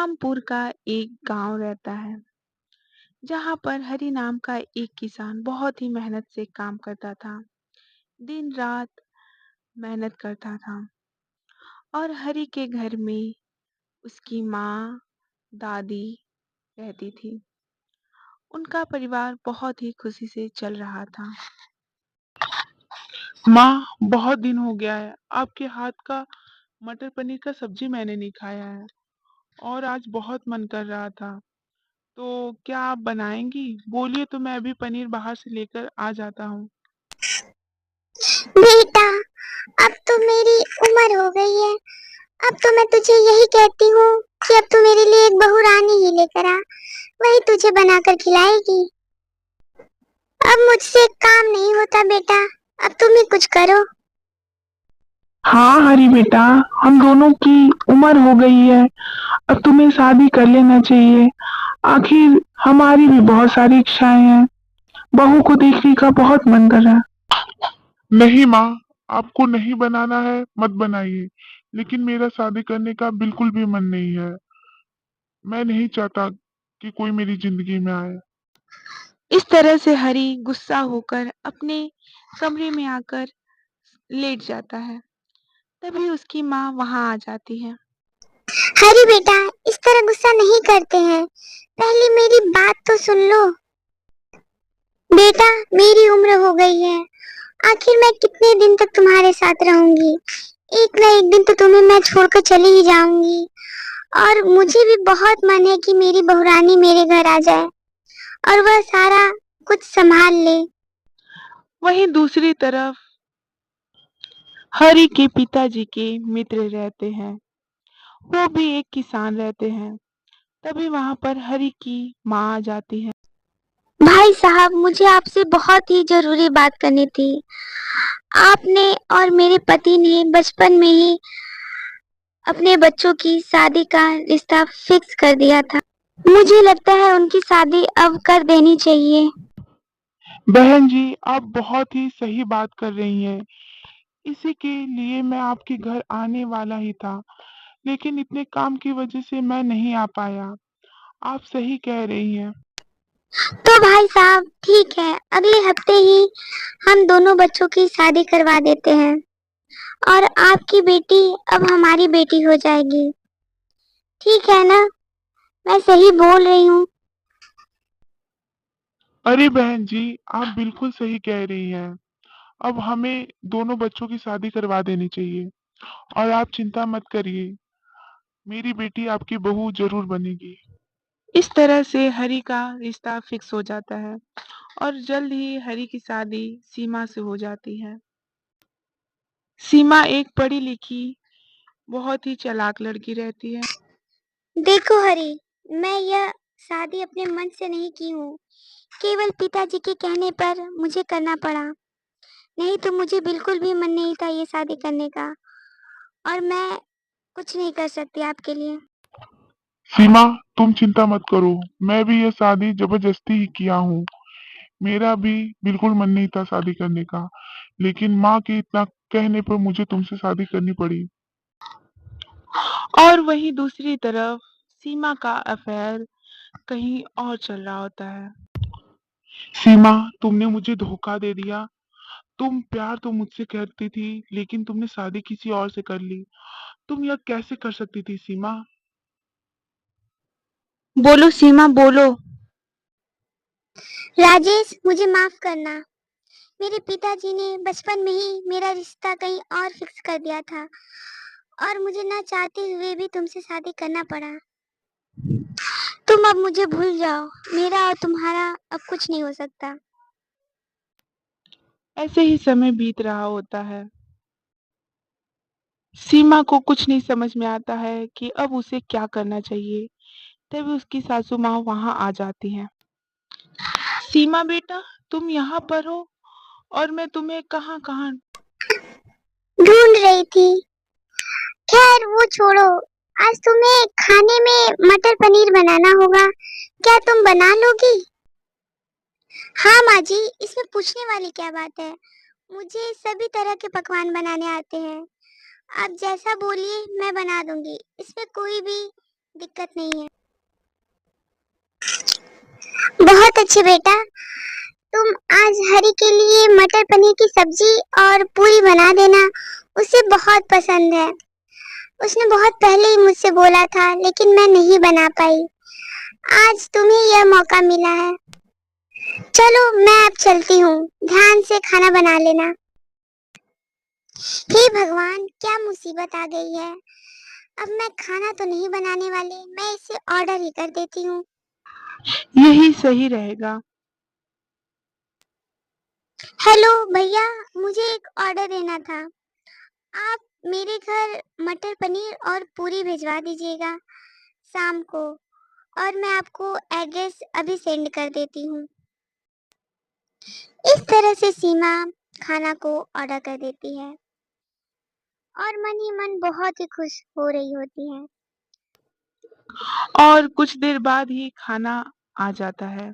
रामपुर का एक गांव रहता है जहां पर हरि नाम का एक किसान बहुत ही मेहनत से काम करता था। दिन रात मेहनत करता था और हरि के घर में उसकी माँ दादी रहती थी। उनका परिवार बहुत ही खुशी से चल रहा था। माँ, बहुत दिन हो गया है आपके हाथ का मटर पनीर का सब्जी मैंने नहीं खाया है और आज बहुत मन कर रहा था। तो क्या आप बनाएंगी? बोलिए तो मैं अभी पनीर बाहर से लेकर आ जाता हूँ। बेटा, अब तो मेरी उम्र हो गई है। अब तो मैं तुझे यही कहती हूँ कि अब तू मेरे लिए एक बहू रानी ही लेकर आ, वही तुझे बनाकर खिलाएगी। अब मुझसे काम नहीं होता बेटा, अब तुम ही कुछ करो। हाँ हरी बेटा, हम दोनों की उम्र हो गई है। अब तुम्हें शादी कर लेना चाहिए। आखिर हमारी भी बहुत सारी इच्छाएं हैं। बहू को देखने का बहुत मन कर रहा है। नहीं माँ, आपको नहीं बनाना है मत बनाइए, लेकिन मेरा शादी करने का बिल्कुल भी मन नहीं है। मैं नहीं चाहता कि कोई मेरी जिंदगी में आए। इस तरह से हरि गुस्सा होकर अपने कमरे में आकर लेट जाता है। तभी उसकी माँ वहां आ जाती है। हरी बेटा, इस तरह गुस्सा नहीं करते हैं, पहले मेरी बात तो सुन लो। बेटा, मेरी उम्र हो गई है, आखिर मैं कितने दिन तक तुम्हारे साथ रहूंगी। एक ना एक दिन तो तुम्हें मैं छोड़कर चली ही जाऊंगी। और मुझे भी बहुत मन है कि मेरी बहुरानी मेरे घर आ जाए और वह सारा कुछ संभाल ले। वहीं दूसरी तरफ हरि के पिताजी के मित्र रहते हैं। वो भी एक किसान रहते हैं। तभी वहां पर हरि की माँ आ जाती है। भाई साहब, मुझे आपसे बहुत ही जरूरी बात करनी थी। आपने और मेरे पति ने बचपन में ही अपने बच्चों की शादी का रिश्ता फिक्स कर दिया था। मुझे लगता है उनकी शादी अब कर देनी चाहिए। बहन जी, आप बहुत ही सही बात कर रही हैं। इसी के लिए मैं आपके घर आने वाला ही था, लेकिन इतने काम की वजह से मैं नहीं आ पाया। आप सही कह रही हैं। तो भाई साहब, ठीक है, अगले हफ्ते ही हम दोनों बच्चों की शादी करवा देते हैं और आपकी बेटी अब हमारी बेटी हो जाएगी। ठीक है ना? मैं सही बोल रही हूँ? अरे बहन जी, आप बिल्कुल सही कह रही हैं। अब हमें दोनों बच्चों की शादी करवा देनी चाहिए। और आप चिंता मत करिए, मेरी बेटी आपकी बहू जरूर बनेगी। इस तरह से हरि का रिश्ता फिक्स हो जाता है और जल्द ही हरि की शादी सीमा से हो जाती है। सीमा एक पढ़ी लिखी बहुत ही चालाक लड़की रहती है। देखो हरी, मैं यह शादी अपने मन से नहीं की हूँ, केवल पिताजी के कहने पर मुझे करना पड़ा। नहीं तो मुझे बिल्कुल भी मन नहीं था ये शादी करने का, और मैं कुछ नहीं कर सकती आपके लिए। सीमा, तुम चिंता मत करो। मैं भी ये शादी जबरदस्ती ही किया हूँ। मेरा भी बिल्कुल मन नहीं था शादी करने का, लेकिन माँ के इतना कहने पर मुझे तुमसे शादी करनी पड़ी। और वहीं दूसरी तरफ सीमा का अफेयर कहीं और चल रहा होता है। सीमा, तुमने मुझे धोखा दे दिया। तुम प्यार तो मुझसे करती थी, लेकिन तुमने शादी किसी और से कर ली। तुम यह कैसे कर सकती थी सीमा? बोलो सीमा बोलो। राजेश, मुझे माफ करना। मेरे पिताजी ने बचपन में ही मेरा रिश्ता कहीं और फिक्स कर दिया था और मुझे ना चाहते हुए भी तुमसे शादी करना पड़ा। तुम अब मुझे भूल जाओ, मेरा और तुम्हारा अब कुछ नहीं हो सकता। ऐसे ही समय बीत रहा होता है। सीमा को कुछ नहीं समझ में आता है कि अब उसे क्या करना चाहिए। तभी उसकी सासू माँ वहां आ जाती है। सीमा बेटा, तुम यहाँ पर हो और मैं तुम्हें कहाँ कहाँ। ढूंढ रही थी। खैर वो छोड़ो, आज तुम्हें खाने में मटर पनीर बनाना होगा, क्या तुम बना लोगी? हाँ माँ जी, इसमें पूछने वाली क्या बात है, मुझे सभी तरह के पकवान बनाने आते हैं। आप जैसा बोलिए मैं बना दूंगी, इसमें कोई भी दिक्कत नहीं है। बहुत अच्छे बेटा, तुम आज हरी के लिए मटर पनीर की सब्जी और पूरी बना देना, उसे बहुत पसंद है। उसने बहुत पहले ही मुझसे बोला था, लेकिन मैं नहीं बना पाई। आज तुम्हें यह मौका मिला है। चलो मैं अब चलती हूँ, ध्यान से खाना बना लेना। हे भगवान, क्या मुसीबत आ गई है। अब मैं खाना तो नहीं बनाने वाली, मैं इसे ऑर्डर ही कर देती हूँ। यही सही रहेगा। हेलो भैया, मुझे एक ऑर्डर देना था। आप मेरे घर मटर पनीर और पूरी भिजवा दीजिएगा शाम को, और मैं आपको एड्रेस अभी सेंड कर देती हूँ। इस तरह से सीमा खाना को ऑर्डर कर देती है और मन ही मन बहुत ही खुश हो रही होती है। और कुछ देर बाद ही खाना आ जाता है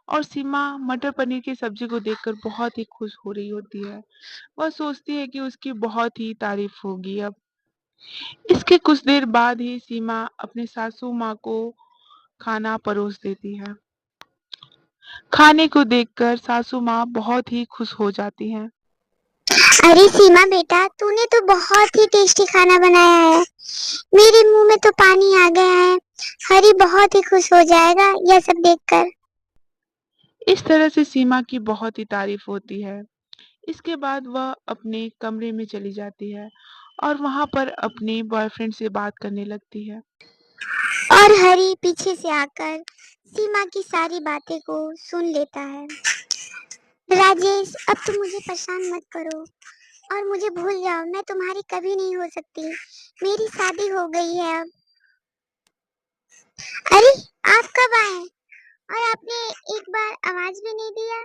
और सीमा मटर पनीर की सब्जी को देखकर बहुत ही खुश हो रही होती है। वह सोचती है कि उसकी बहुत ही तारीफ होगी अब। इसके कुछ देर बाद ही सीमा अपनी सासू माँ को खाना परोस देती है। खाने को देखकर सासू माँ बहुत ही खुश हो जाती हैं। अरे सीमा बेटा, तूने तो बहुत ही टेस्टी खाना बनाया है। मेरे मुंह में तो पानी आ गया है। हरी बहुत ही खुश हो जाएगा यह सब देखकर। इस तरह से सीमा की बहुत ही तारीफ होती है। इसके बाद वह अपने कमरे में चली जाती है और वहाँ पर अपने बॉयफ्रेंड से बात करने लगती है। और हरी पीछे से आकर सीमा की सारी बातें को सुन लेता है। राजेश, अब तुम मुझे परेशान मत करो और मुझे भूल जाओ। मैं तुम्हारी कभी नहीं हो सकती। मेरी शादी हो गई है अब। अरे, आप कब आए और आपने एक बार आवाज भी नहीं दिया?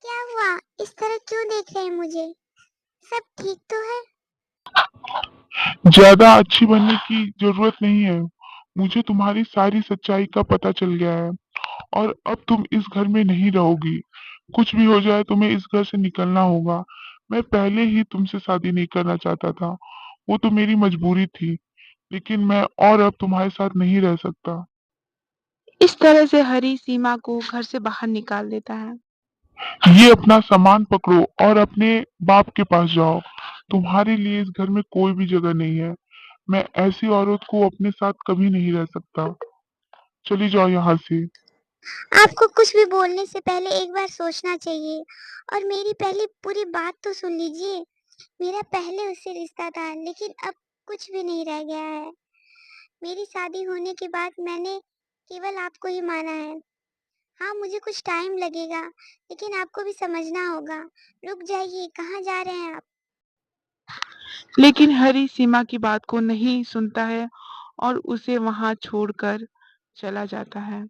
क्या हुआ, इस तरह क्यों देख रहे हैं मुझे? सब ठीक तो है? ज्यादा अच्छी बनने की जरूरत नहीं है। मुझे तुम्हारी सारी सच्चाई का पता चल गया है और अब तुम इस घर में नहीं रहोगी। कुछ भी हो जाए तुम्हें इस घर से निकलना होगा। मैं पहले ही तुमसे शादी नहीं करना चाहता था। वो तो मेरी मजबूरी थी, लेकिन मैं और अब तुम्हारे साथ नहीं रह सकता। इस तरह से हरी सीमा को घर से बाहर निकाल देता है। ये अपना सामान पकड़ो और अपने बाप के पास जाओ। तुम्हारे लिए इस घर में कोई भी जगह नहीं है। मैं ऐसी औरत को अपने साथ कभी नहीं रह सकता। चली जाओ यहाँ से। आपको कुछ भी बोलने से पहले एक बार सोचना चाहिए, और मेरी पहली पूरी बात तो सुन लीजिए। मेरा पहले उससे रिश्ता था, लेकिन अब कुछ भी नहीं रह गया है। मेरी शादी होने के बाद मैंने केवल आपको ही माना है। हाँ, मुझे कुछ टाइम लगेगा, लेकिन आपको भी समझना होगा। रुक जाइए, कहाँ जा रहे हैं आप? लेकिन हरी सीमा की बात को नहीं सुनता है और उसे वहां छोड़कर चला जाता है।